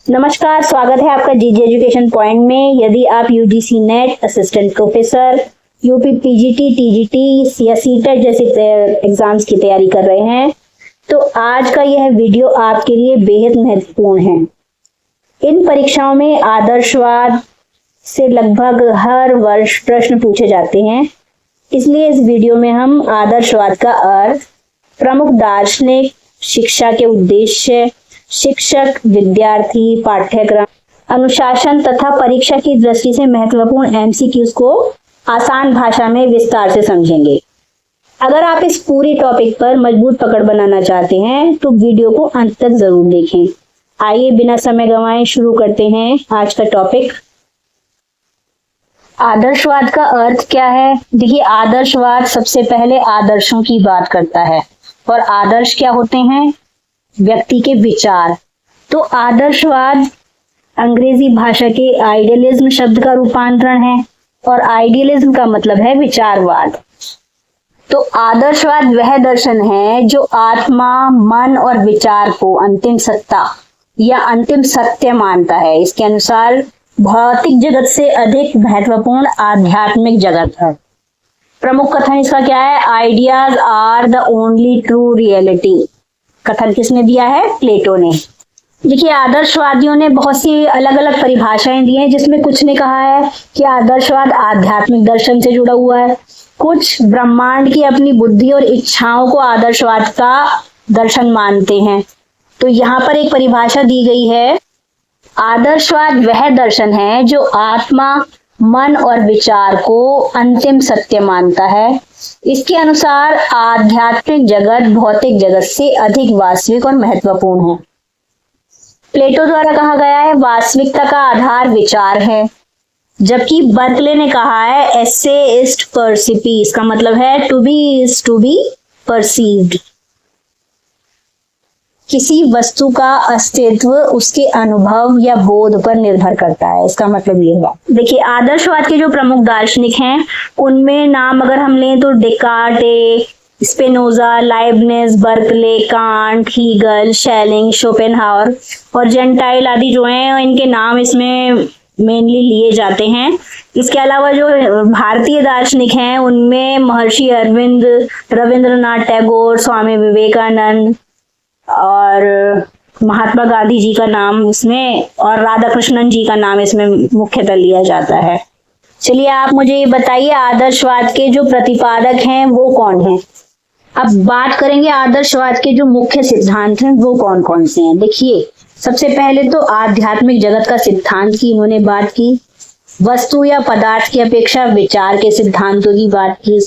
नमस्कार, स्वागत है आपका जीजी एजुकेशन पॉइंट में। यदि आप UGC net, assistant professor, UP PGT, TGT या सीटेट जैसे एग्जाम्स की तैयारी कर रहे हैं तो आज का यह वीडियो आपके लिए बेहद महत्वपूर्ण है। इन परीक्षाओं में आदर्शवाद से लगभग हर वर्ष प्रश्न पूछे जाते हैं, इसलिए इस वीडियो में हम आदर्शवाद का अर्थ, प्रमुख दार्शनिक, शिक्षा के उद्देश्य, शिक्षक, विद्यार्थी, पाठ्यक्रम, अनुशासन तथा परीक्षा की दृष्टि से महत्वपूर्ण एमसीक्यूज को आसान भाषा में विस्तार से समझेंगे। अगर आप इस पूरी टॉपिक पर मजबूत पकड़ बनाना चाहते हैं तो वीडियो को अंत तक जरूर देखें। आइए बिना समय गंवाए शुरू करते हैं आज का टॉपिक। आदर्शवाद का अर्थ क्या है? देखिए, आदर्शवाद सबसे पहले आदर्शों की बात करता है। और आदर्श क्या होते हैं? व्यक्ति के विचार। तो आदर्शवाद अंग्रेजी भाषा के आइडियलिज्म शब्द का रूपांतरण है और आइडियलिज्म का मतलब है विचारवाद। तो आदर्शवाद वह दर्शन है जो आत्मा, मन और विचार को अंतिम सत्ता या अंतिम सत्य मानता है। इसके अनुसार भौतिक जगत से अधिक महत्वपूर्ण आध्यात्मिक जगत है। प्रमुख कथन इसका क्या है? Ideas are the only true reality. कथन किसने दिया है? प्लेटो ने। देखिए, आदर्शवादियों ने बहुत सी अलग अलग परिभाषाएं दी हैं, जिसमें कुछ ने कहा है कि आदर्शवाद आध्यात्मिक दर्शन से जुड़ा हुआ है, कुछ ब्रह्मांड की अपनी बुद्धि और इच्छाओं को आदर्शवाद का दर्शन मानते हैं। तो यहाँ पर एक परिभाषा दी गई है, आदर्शवाद वह दर्शन है जो आत्मा, मन और विचार को अंतिम सत्य मानता है। इसके अनुसार आध्यात्मिक जगत भौतिक जगत से अधिक वास्तविक और महत्वपूर्ण है। प्लेटो द्वारा कहा गया है वास्तविकता का आधार विचार है, जबकि बर्कले ने कहा है एसे इज परसिपी। इसका मतलब है to be is to be perceived. किसी वस्तु का अस्तित्व उसके अनुभव या बोध पर निर्भर करता है। इसका मतलब ये हुआ। देखिए, आदर्शवाद के जो प्रमुख दार्शनिक हैं उनमें नाम अगर हम लें तो Descartes, Spinoza, Leibniz, Berkeley, Kant, Hegel, Schelling, Schopenhauer और जेंटाइल आदि जो हैं इनके नाम इसमें मेनली लिए जाते हैं। इसके अलावा जो भारतीय दार्शनिक हैं उनमें महर्षि अरविंद, रविंद्रनाथ टैगोर, स्वामी विवेकानंद और महात्मा गांधी जी का नाम इसमें और राधा कृष्णन जी का नाम इसमें मुख्यतः लिया जाता है। चलिए, आप मुझे ये बताइए आदर्शवाद के जो प्रतिपादक हैं वो कौन हैं? अब बात करेंगे आदर्शवाद के जो मुख्य सिद्धांत हैं वो कौन कौन से हैं। देखिए, सबसे पहले तो आध्यात्मिक जगत का सिद्धांत की इन्होंने बात की, वस्तु या पदार्थ की अपेक्षा विचार के सिद्धांतों की बात की,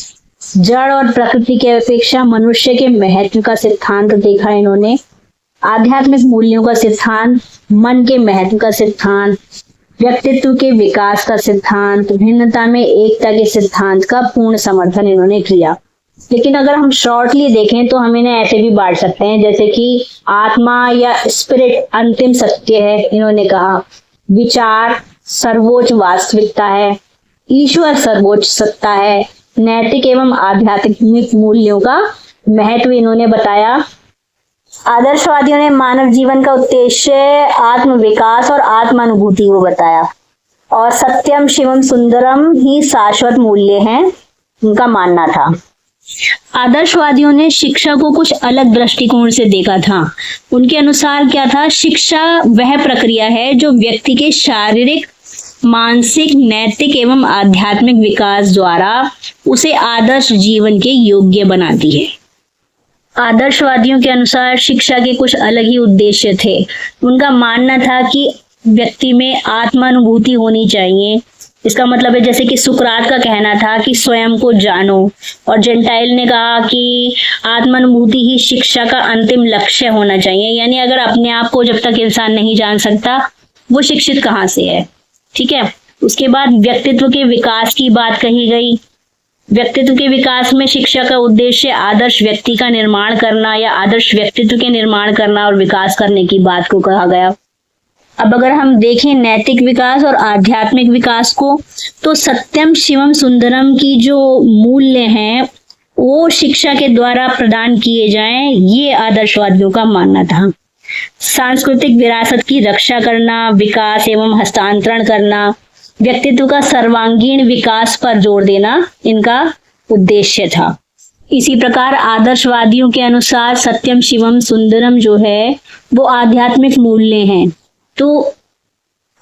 जड़ और प्रकृति की अपेक्षा मनुष्य के महत्व का सिद्धांत देखा इन्होंने, आध्यात्मिक मूल्यों का सिद्धांत, मन के महत्व का सिद्धांत, व्यक्तित्व के विकास का सिद्धांत, भिन्नता में एकता के सिद्धांत का पूर्ण समर्थन इन्होंने किया। लेकिन अगर हम शॉर्टली देखें तो हम इन्हें ऐसे भी बांट सकते हैं, जैसे कि आत्मा या स्पिरिट अंतिम सत्य है इन्होंने कहा, विचार सर्वोच्च वास्तविकता है, ईश्वर सर्वोच्च सत्ता है, नैतिक एवं आध्यात्मिक मूल्यों का महत्व इन्होंने बताया। आदर्शवादियों ने मानव जीवन का उद्देश्य आत्म विकास और आत्मानुभूति को बताया और सत्यम शिवम सुंदरम ही शाश्वत मूल्य हैं उनका मानना था। आदर्शवादियों ने शिक्षा को कुछ अलग दृष्टिकोण से देखा था। उनके अनुसार क्या था? शिक्षा वह प्रक्रिया है जो व्यक्ति के शारीरिक, मानसिक, नैतिक एवं आध्यात्मिक विकास द्वारा उसे आदर्श जीवन के योग्य बनाती है। आदर्शवादियों के अनुसार शिक्षा के कुछ अलग ही उद्देश्य थे। उनका मानना था कि व्यक्ति में आत्मानुभूति होनी चाहिए। इसका मतलब है जैसे कि सुकरात का कहना था कि स्वयं को जानो, और जेंटाइल ने कहा कि आत्मानुभूति ही शिक्षा का अंतिम लक्ष्य होना चाहिए। यानी अगर अपने आप को जब तक इंसान नहीं जान सकता वो शिक्षित कहाँ से है। ठीक है। उसके बाद व्यक्तित्व के विकास की बात कही गई। व्यक्तित्व के विकास में शिक्षा का उद्देश्य आदर्श व्यक्ति का निर्माण करना या आदर्श व्यक्तित्व के निर्माण करना और विकास करने की बात को कहा गया। अब अगर हम देखें नैतिक विकास और आध्यात्मिक विकास को, तो सत्यम शिवम सुंदरम की जो मूल्य हैं वो शिक्षा के द्वारा प्रदान किए जाएं, ये आदर्शवादियों का मानना था। सांस्कृतिक विरासत की रक्षा करना, विकास एवं हस्तांतरण करना, व्यक्तित्व का सर्वांगीण विकास पर जोर देना इनका उद्देश्य था। इसी प्रकार आदर्शवादियों के अनुसार सत्यम शिवम सुंदरम जो है वो आध्यात्मिक मूल्य हैं। तो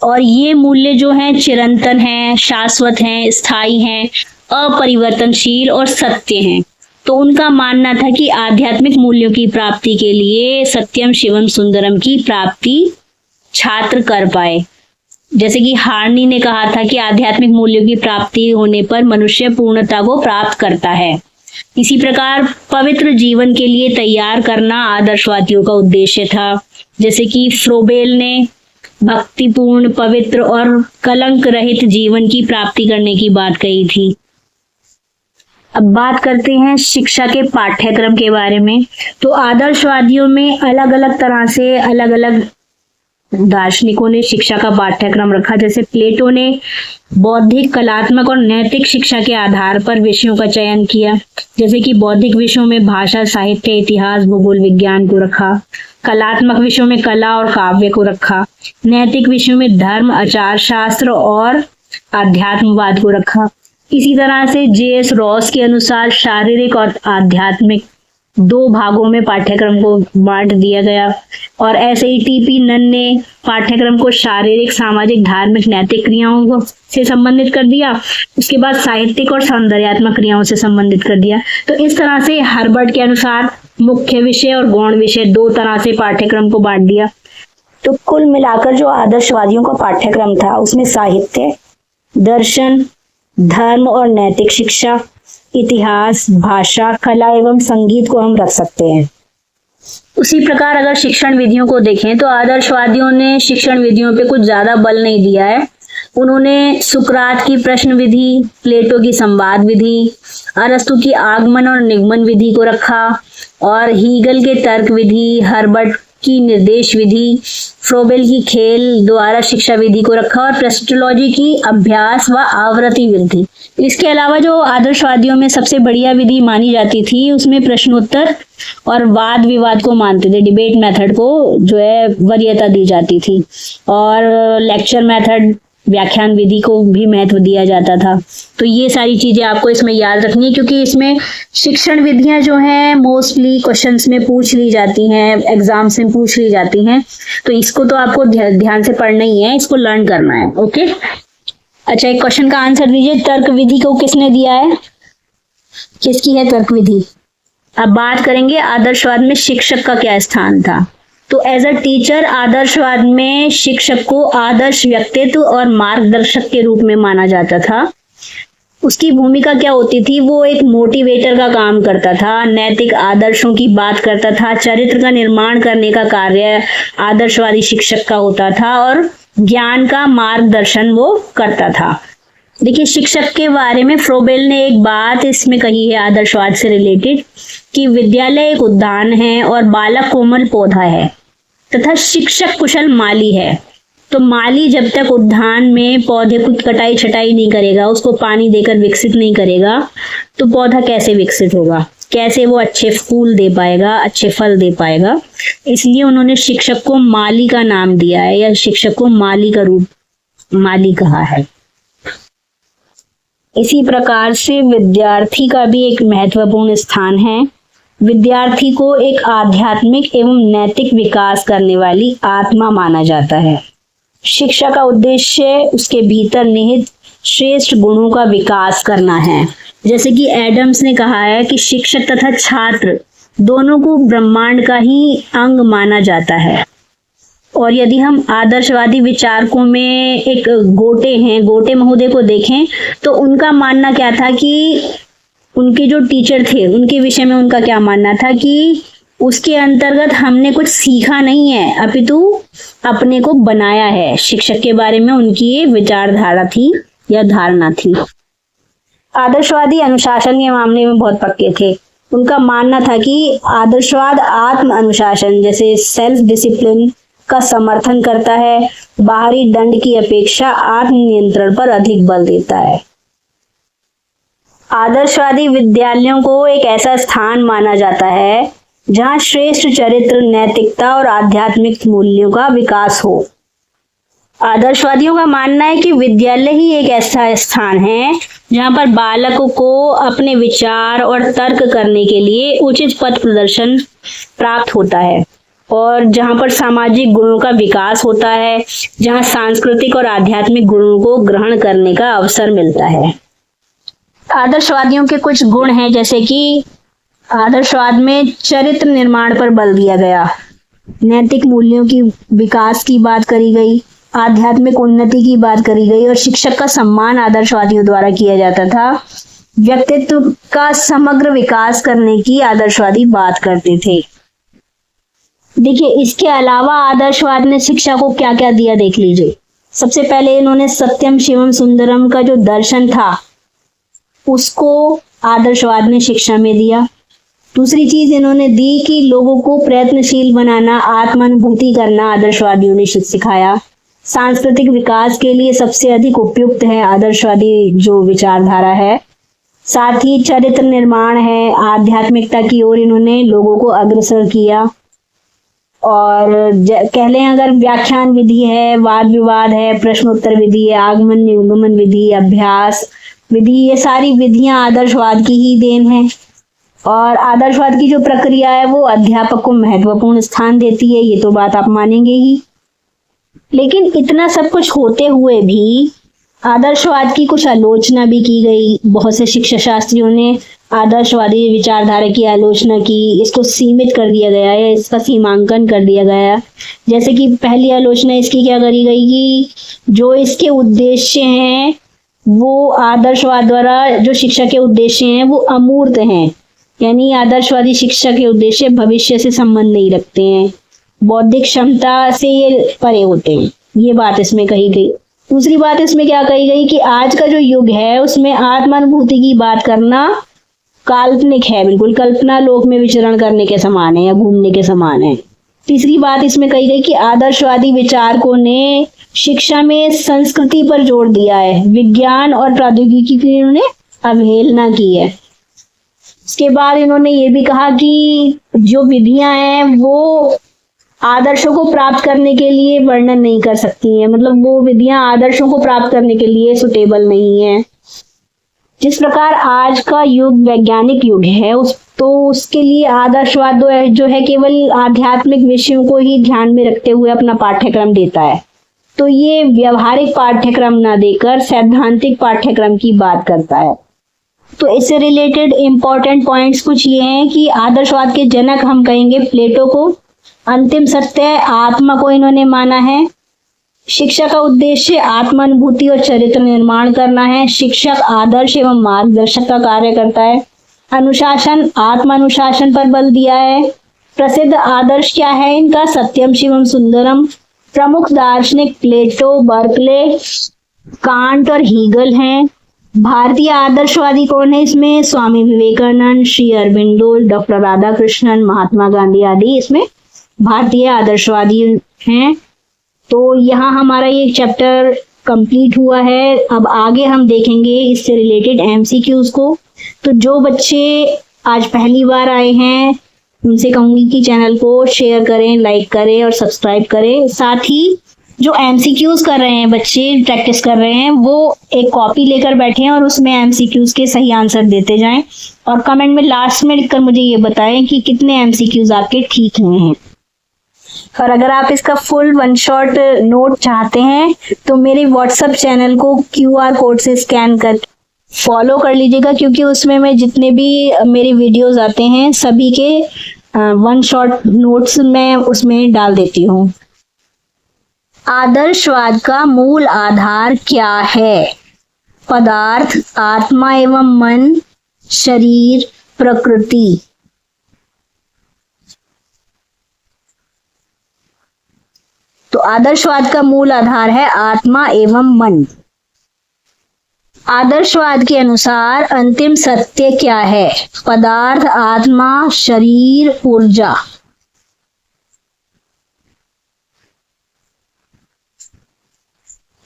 और ये मूल्य जो हैं चिरंतन हैं, शाश्वत हैं, स्थायी हैं, अपरिवर्तनशील और सत्य हैं। तो उनका मानना था कि आध्यात्मिक मूल्यों की प्राप्ति के लिए सत्यम शिवम सुंदरम की प्राप्ति छात्र कर पाए। जैसे कि हार्नी ने कहा था कि आध्यात्मिक मूल्यों की प्राप्ति होने पर मनुष्य पूर्णता को प्राप्त करता है। इसी प्रकार पवित्र जीवन के लिए तैयार करना आदर्शवादियों का उद्देश्य था। जैसे कि फ्रोबेल ने भक्तिपूर्ण, पवित्र और कलंक रहित जीवन की प्राप्ति करने की बात कही थी। अब बात करते हैं शिक्षा के पाठ्यक्रम के बारे में। तो आदर्शवादियों में अलग अलग तरह से अलग अलग दार्शनिकों ने शिक्षा का पाठ्यक्रम रखा। जैसे प्लेटो ने बौद्धिक, कलात्मक और नैतिक शिक्षा के आधार पर विषयों का चयन किया। जैसे कि बौद्धिक विषयों में भाषा, साहित्य, इतिहास, भूगोल, विज्ञान को रखा। कलात्मक विषयों में कला और काव्य को रखा। नैतिक विषयों में धर्म, आचार शास्त्र और आध्यात्मवाद को रखा। इसी तरह से जे.एस. रॉस के अनुसार शारीरिक और आध्यात्मिक दो भागों में पाठ्यक्रम को बांट दिया गया। और ऐसे ही टी.पी. नन ने पाठ्यक्रम को शारीरिक, सामाजिक, धार्मिक, नैतिक क्रियाओं से संबंधित कर दिया। उसके बाद साहित्यिक और सौंदर्यात्मक क्रियाओं से संबंधित कर दिया। तो इस तरह से हर्बर्ट के अनुसार मुख्य विषय और गौण विषय दो तरह से पाठ्यक्रम को बांट दिया। तो कुल मिलाकर जो आदर्शवादियों का पाठ्यक्रम था उसमें साहित्य, दर्शन, धर्म और नैतिक शिक्षा, इतिहास, भाषा, कला एवं संगीत को हम रख सकते हैं। उसी प्रकार अगर शिक्षण विधियों को देखें तो आदर्शवादियों ने शिक्षण विधियों पे कुछ ज्यादा बल नहीं दिया है। उन्होंने सुकरात की प्रश्न विधि, प्लेटो की संवाद विधि, अरस्तु की आगमन और निगमन विधि को रखा, और हीगल के तर्क विधि, हर्बर्ट की निर्देश विधि, फ्रोबेल की खेल द्वारा शिक्षा विधि को रखा, और प्रेस्टोलॉजी की अभ्यास व आवृत्ति विधि। इसके अलावा जो आदर्शवादियों में सबसे बढ़िया विधि मानी जाती थी उसमें प्रश्नोत्तर और वाद विवाद को मानते थे। डिबेट मेथड को जो है वरीयता दी जाती थी, और लेक्चर मेथड, व्याख्यान विधि को भी महत्व दिया जाता था। तो ये सारी चीजें आपको इसमें याद रखनी है, क्योंकि इसमें शिक्षण विधियां जो हैं मोस्टली क्वेश्चंस में पूछ ली जाती हैं, एग्जाम्स में पूछ ली जाती हैं। तो इसको तो आपको ध्यान से पढ़ना ही है, इसको लर्न करना है। ओके, अच्छा, एक क्वेश्चन का आंसर दीजिए। तर्क विधि को किसने दिया है? किसकी है तर्क विधि? अब बात करेंगे आदर्शवाद में शिक्षक का क्या स्थान था। तो एज अ टीचर आदर्शवाद में शिक्षक को आदर्श व्यक्तित्व और मार्गदर्शक के रूप में माना जाता था। उसकी भूमिका क्या होती थी? वो एक मोटिवेटर का काम करता था, नैतिक आदर्शों की बात करता था, चरित्र का निर्माण करने का कार्य आदर्शवादी शिक्षक का होता था, और ज्ञान का मार्गदर्शन वो करता था। देखिए, शिक्षक के बारे में फ्रोबेल ने एक बात इसमें कही है आदर्शवाद से रिलेटेड, कि विद्यालय एक उद्यान है और बालक कोमल पौधा है तथा शिक्षक कुशल माली है। तो माली जब तक उद्यान में पौधे की कटाई छटाई नहीं करेगा, उसको पानी देकर विकसित नहीं करेगा, तो पौधा कैसे विकसित होगा, कैसे वो अच्छे फूल दे पाएगा, अच्छे फल दे पाएगा। इसलिए उन्होंने शिक्षक को माली का नाम दिया है, या शिक्षक को माली का रूप माली कहा है। इसी प्रकार से विद्यार्थी का भी एक महत्वपूर्ण स्थान है। विद्यार्थी को एक आध्यात्मिक एवं नैतिक विकास करने वाली आत्मा माना जाता है। शिक्षा का उद्देश्य उसके भीतर निहित श्रेष्ठ गुणों का विकास करना है। जैसे कि एडम्स ने कहा है कि शिक्षक तथा छात्र दोनों को ब्रह्मांड का ही अंग माना जाता है। और यदि हम आदर्शवादी विचारकों में एक गोटे हैं, गोटे महोदय को देखें, तो उनका मानना क्या था कि उनके जो टीचर थे उनके विषय में उनका क्या मानना था कि उसके अंतर्गत हमने कुछ सीखा नहीं है, अपितु अपने को बनाया है। शिक्षक के बारे में उनकी ये विचारधारा थी या धारणा थी। आदर्शवादी अनुशासन के मामले में बहुत पक्के थे। उनका मानना था कि आदर्शवाद आत्म अनुशासन जैसे सेल्फ डिसिप्लिन का समर्थन करता है, बाहरी दंड की अपेक्षा आत्म नियंत्रण पर अधिक बल देता है। आदर्शवादी विद्यालयों को एक ऐसा स्थान माना जाता है जहाँ श्रेष्ठ चरित्र, नैतिकता और आध्यात्मिक मूल्यों का विकास हो। आदर्शवादियों का मानना है कि विद्यालय ही एक ऐसा स्थान है जहाँ पर बालकों को अपने विचार और तर्क करने के लिए उचित पथ प्रदर्शन प्राप्त होता है, और जहाँ पर सामाजिक गुणों का विकास होता है, जहाँ सांस्कृतिक और आध्यात्मिक गुणों को ग्रहण करने का अवसर मिलता है। आदर्शवादियों के कुछ गुण हैं, जैसे कि आदर्शवाद में चरित्र निर्माण पर बल दिया गया, नैतिक मूल्यों की विकास की बात करी गई, आध्यात्मिक उन्नति की बात करी गई, और शिक्षक का सम्मान आदर्शवादियों द्वारा किया जाता था। व्यक्तित्व का समग्र विकास करने की आदर्शवादी बात करते थे। देखिए, इसके अलावा आदर्शवाद ने शिक्षा को क्या क्या दिया देख लीजिए। सबसे पहले इन्होंने सत्यम शिवम सुंदरम का जो दर्शन था उसको आदर्शवाद ने शिक्षा में दिया। दूसरी चीज इन्होंने दी कि लोगों को प्रयत्नशील बनाना, आत्मानुभूति करना आदर्शवादियों ने सिखाया। सांस्कृतिक विकास के लिए सबसे अधिक उपयुक्त है आदर्शवादी जो विचारधारा है। साथ ही चरित्र निर्माण है, आध्यात्मिकता की ओर इन्होंने लोगों को अग्रसर किया। और कह लें अगर व्याख्यान विधि है, वाद विवाद है, प्रश्न उत्तर विधि है, आगमन निर्गमन विधि, अभ्यास विधि, ये सारी विधियां आदर्शवाद की ही देन है। और आदर्शवाद की जो प्रक्रिया है वो अध्यापक को महत्वपूर्ण स्थान देती है, ये तो बात आप मानेंगे ही। लेकिन इतना सब कुछ होते हुए भी आदर्शवाद की कुछ आलोचना भी की गई। बहुत से शिक्षा शास्त्रियों ने आदर्शवादी विचारधारा की आलोचना की, इसको सीमित कर दिया गया है, इसका सीमांकन कर दिया गया है। जैसे कि पहली आलोचना इसकी क्या करी गई कि जो इसके उद्देश्य हैं वो आदर्शवाद द्वारा जो शिक्षा के उद्देश्य हैं वो अमूर्त हैं, यानी आदर्शवादी शिक्षा के उद्देश्य भविष्य से संबंध नहीं रखते हैं, बौद्धिक क्षमता से ये परे होते हैं, ये बात इसमें कही गई। दूसरी बात इसमें क्या कही गई कि आज का जो युग है उसमें आत्मानुभूति की बात करना काल्पनिक है, बिल्कुल कल्पना लोक में विचरण करने के समान है या घूमने के समान है। तीसरी बात इसमें कही गई कि आदर्शवादी विचारकों ने शिक्षा में संस्कृति पर जोर दिया है, विज्ञान और प्रौद्योगिकी की इन्होंने अवहेलना की है। उसके बाद इन्होंने ये भी कहा कि जो विधियां हैं वो आदर्शों को प्राप्त करने के लिए वर्णन नहीं कर सकती हैं, मतलब वो विधियां आदर्शों को प्राप्त करने के लिए सुटेबल नहीं है। जिस प्रकार आज का युग वैज्ञानिक युग है उसके लिए आदर्शवाद जो है केवल आध्यात्मिक विषयों को ही ध्यान में रखते हुए अपना पाठ्यक्रम देता है, तो ये व्यवहारिक पाठ्यक्रम ना देकर सैद्धांतिक पाठ्यक्रम की बात करता है। तो इससे रिलेटेड इंपॉर्टेंट पॉइंट्स कुछ ये हैं कि आदर्शवाद के जनक हम कहेंगे प्लेटो को, अंतिम सत्य आत्मा को इन्होंने माना है, शिक्षा का उद्देश्य आत्मानुभूति और चरित्र निर्माण करना है, शिक्षक आदर्श एवं मार्गदर्शक का कार्य करता है, अनुशासन आत्मानुशासन पर बल दिया है। प्रसिद्ध आदर्श क्या है इनका? सत्यम शिवम सुंदरम। प्रमुख दार्शनिक प्लेटो, बर्कले, कांट और हीगल हैं। भारतीय आदर्शवादी कौन है इसमें? स्वामी विवेकानंद, श्री अरबिंदो, डॉक्टर राधा कृष्णन, महात्मा गांधी आदि इसमें भारतीय आदर्शवादी हैं। तो यहाँ हमारा ये चैप्टर कंप्लीट हुआ है। अब आगे हम देखेंगे इससे रिलेटेड एमसीक्यूज को। तो जो बच्चे आज पहली बार आए हैं उनसे कहूंगी कि चैनल को शेयर करें, लाइक करें और सब्सक्राइब करें। साथ ही जो एमसीक्यूज कर रहे हैं बच्चे, प्रैक्टिस कर रहे हैं, वो एक कॉपी लेकर बैठे और उसमें एमसीक्यूज के सही आंसर देते जाएं और कमेंट में लास्ट में लिखकर मुझे ये बताएं कि कितने एमसीक्यूज आपके ठीक हुए हैं। और अगर आप इसका फुल वन शॉट नोट चाहते हैं तो मेरे व्हाट्सएप चैनल को क्यूआर कोड से स्कैन कर फॉलो कर लीजिएगा, क्योंकि उसमें मैं जितने भी मेरे वीडियोस आते हैं सभी के वन शॉट नोट्स मैं उसमें डाल देती हूँ। आदर्शवाद का मूल आधार क्या है? पदार्थ, आत्मा एवं मन, शरीर, प्रकृति। तो आदर्शवाद का मूल आधार है आत्मा एवं मन। आदर्शवाद के अनुसार अंतिम सत्य क्या है? पदार्थ, आत्मा, शरीर, ऊर्जा।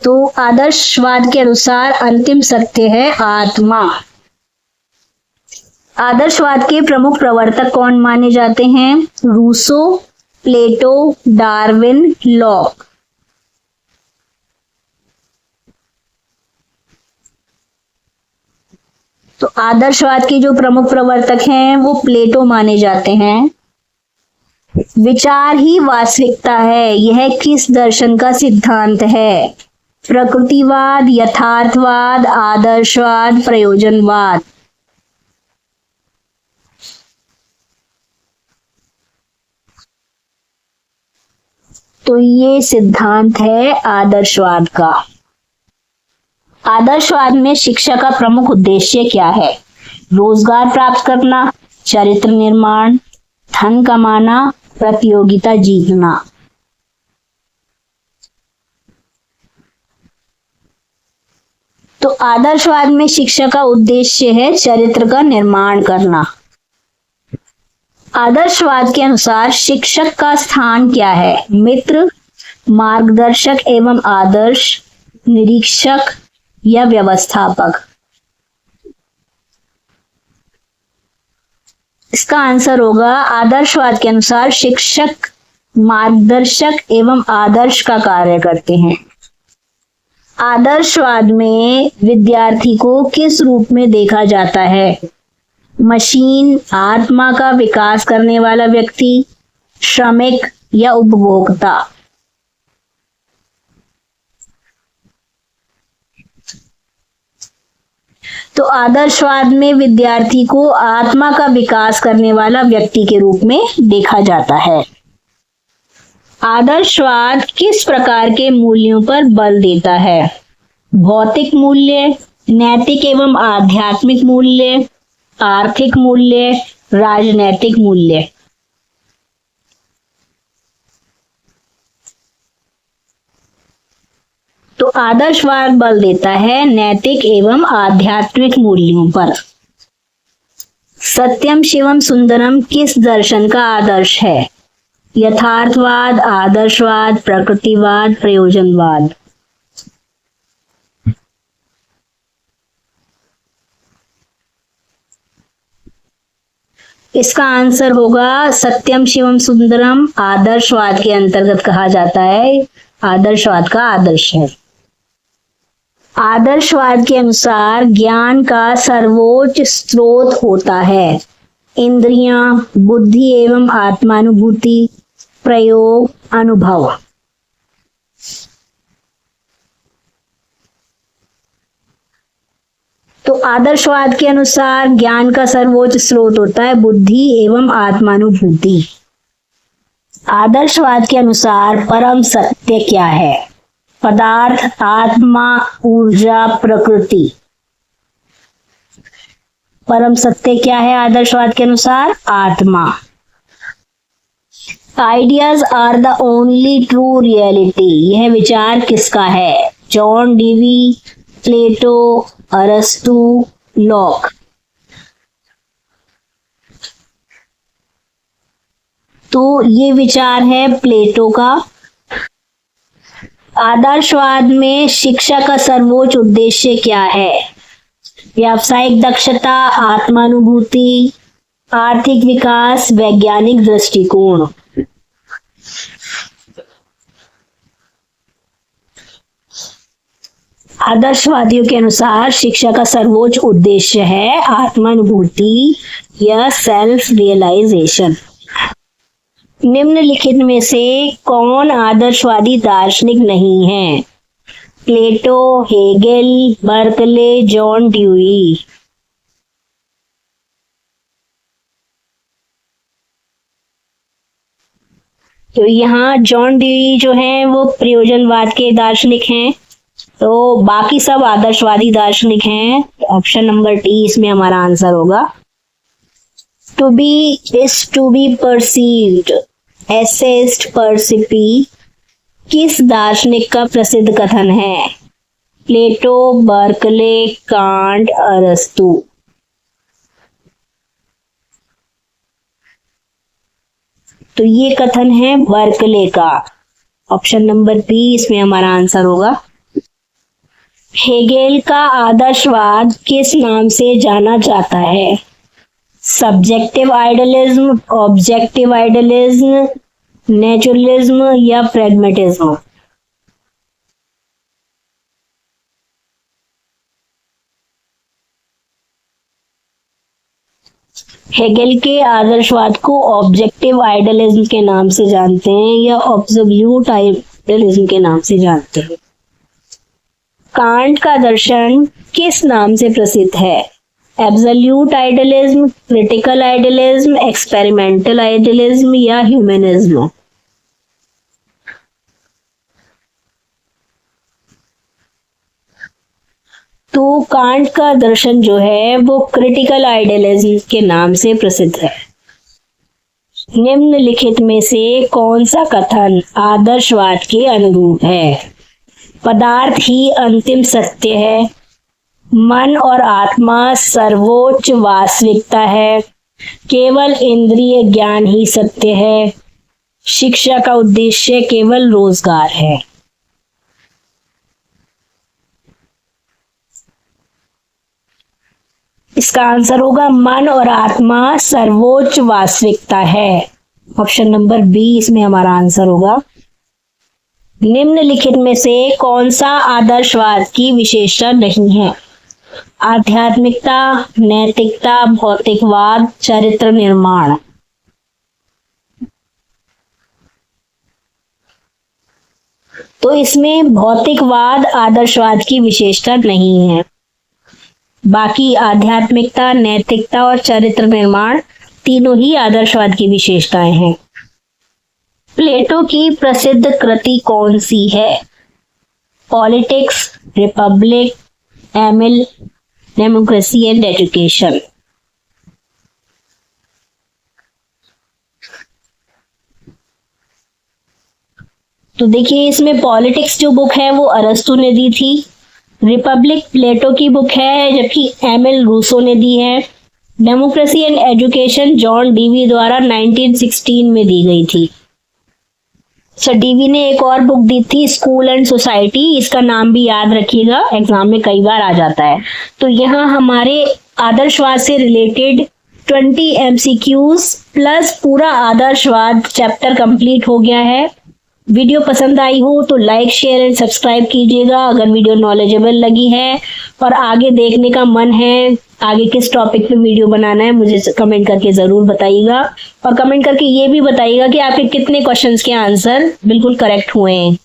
तो आदर्शवाद के अनुसार अंतिम सत्य है आत्मा। आदर्शवाद के प्रमुख प्रवर्तक कौन माने जाते हैं? रूसो, प्लेटो, डार्विन, लॉक। तो आदर्शवाद के जो प्रमुख प्रवर्तक हैं वो प्लेटो माने जाते हैं। विचार ही वास्तविकता है, यह किस दर्शन का सिद्धांत है? प्रकृतिवाद, यथार्थवाद, आदर्शवाद, प्रयोजनवाद। तो ये सिद्धांत है आदर्शवाद का। आदर्शवाद में शिक्षा का प्रमुख उद्देश्य क्या है? रोजगार प्राप्त करना, चरित्र निर्माण, धन कमाना, प्रतियोगिता जीतना। तो आदर्शवाद में शिक्षा का उद्देश्य है चरित्र का निर्माण करना। आदर्शवाद के अनुसार शिक्षक का स्थान क्या है? मित्र, मार्गदर्शक एवं आदर्श, निरीक्षक या व्यवस्थापक। इसका आंसर होगा आदर्शवाद के अनुसार शिक्षक मार्गदर्शक एवं आदर्श का कार्य करते हैं। आदर्शवाद में विद्यार्थी को किस रूप में देखा जाता है? मशीन, आत्मा का विकास करने वाला व्यक्ति, श्रमिक या उपभोक्ता। तो आदर्शवाद में विद्यार्थी को आत्मा का विकास करने वाला व्यक्ति के रूप में देखा जाता है। आदर्शवाद किस प्रकार के मूल्यों पर बल देता है? भौतिक मूल्य, नैतिक एवं आध्यात्मिक मूल्य, आर्थिक मूल्य, राजनैतिक मूल्य। तो आदर्शवाद बल देता है नैतिक एवं आध्यात्मिक मूल्यों पर। सत्यम शिवम सुंदरम किस दर्शन का आदर्श है? यथार्थवाद, आदर्शवाद, प्रकृतिवाद, प्रयोजनवाद। इसका आंसर होगा सत्यम शिवम सुंदरम आदर्शवाद के अंतर्गत कहा जाता है, आदर्शवाद का आदर्श है। आदर्शवाद के अनुसार ज्ञान का सर्वोच्च स्रोत होता है इंद्रियां, बुद्धि एवं आत्मानुभूति, प्रयोग, अनुभव। तो आदर्शवाद के अनुसार ज्ञान का सर्वोच्च स्रोत होता है बुद्धि एवं आत्मानुभूति। आदर्शवाद के अनुसार परम सत्य क्या है? पदार्थ, आत्मा, ऊर्जा, प्रकृति। परम सत्य क्या है आदर्शवाद के अनुसार? आत्मा। Ideas are the only true reality, यह विचार किसका है? जॉन डीवी, प्लेटो, अरस्तु, लॉक। तो ये विचार है प्लेटो का। आदर्शवाद में शिक्षा का सर्वोच्च उद्देश्य क्या है? व्यावसायिक दक्षता, आत्मानुभूति, आर्थिक विकास, वैज्ञानिक दृष्टिकोण। आदर्शवादियों के अनुसार शिक्षा का सर्वोच्च उद्देश्य है आत्मानुभूति या सेल्फ रियलाइजेशन। निम्नलिखित में से कौन आदर्शवादी दार्शनिक नहीं है? प्लेटो, हेगेल, बर्कले, जॉन ड्यूई। तो यहाँ जॉन ड्यूई जो हैं वो प्रयोजनवाद के दार्शनिक हैं, तो बाकी सब आदर्शवादी दार्शनिक हैं। ऑप्शन नंबर डी इसमें हमारा आंसर होगा। To be is to be perceived, assessed, परसिपी किस दार्शनिक का प्रसिद्ध कथन है? प्लेटो, बर्कले, कांट, अरस्तु। तो ये कथन है बर्कले का। ऑप्शन नंबर बी इसमें हमारा आंसर होगा। हेगेल का आदर्शवाद किस नाम से जाना जाता है? Subjective idealism, objective idealism, naturalism या प्रैग्मेटिज्म। हेगेल के आदर्शवाद को ऑब्जेक्टिव आइडियलिज्म के नाम से जानते हैं या ऑब्सोल्यूट आइडियलिज्म के नाम से जानते हैं। कांट का दर्शन किस नाम से प्रसिद्ध है? Absolute idealism, critical idealism, experimental idealism या ह्यूमनिज्म। तो कांट का दर्शन जो है वो क्रिटिकल आइडियलिज्म के नाम से प्रसिद्ध है। निम्नलिखित में से कौन सा कथन आदर्शवाद के अनुरूप है? पदार्थ ही अंतिम सत्य है, मन और आत्मा सर्वोच्च वास्तविकता है, केवल इंद्रिय ज्ञान ही सत्य है, शिक्षा का उद्देश्य केवल रोजगार है। इसका आंसर होगा मन और आत्मा सर्वोच्च वास्तविकता है। ऑप्शन नंबर बी इसमें हमारा आंसर होगा। निम्नलिखित में से कौन सा आदर्शवाद की विशेषता नहीं है? आध्यात्मिकता, नैतिकता, भौतिकवाद, चरित्र निर्माण। तो इसमें भौतिकवाद आदर्शवाद की विशेषता नहीं है। बाकी आध्यात्मिकता, नैतिकता और चरित्र निर्माण तीनों ही आदर्शवाद की विशेषताएं हैं। प्लेटो की प्रसिद्ध कृति कौन सी है? Politics, Republic, Emile, Democracy and Education. तो देखिए इसमें पॉलिटिक्स जो बुक है वो अरस्तु ने दी थी, रिपब्लिक प्लेटो की बुक है जबकि एमिल रूसो ने दी है, democracy and education John Dewey द्वारा 1916 में दी गई थी। सर डीवी ने एक और बुक दी थी स्कूल एंड सोसाइटी, इसका नाम भी याद रखिएगा, एग्जाम में कई बार आ जाता है। तो यहाँ हमारे आदर्शवाद से रिलेटेड 20 MCQs प्लस पूरा आदर्शवाद चैप्टर कंप्लीट हो गया है। वीडियो पसंद आई हो तो लाइक, शेयर एंड सब्सक्राइब कीजिएगा अगर वीडियो नॉलेजेबल लगी है, और आगे देखने का मन है, आगे किस टॉपिक पे वीडियो बनाना है मुझे कमेंट करके ज़रूर बताइएगा, और कमेंट करके ये भी बताइएगा कि आपके कितने क्वेश्चंस के आंसर बिल्कुल करेक्ट हुए हैं।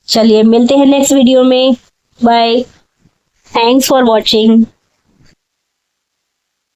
चलिए मिलते हैं नेक्स्ट वीडियो में। Bye, thanks for watching.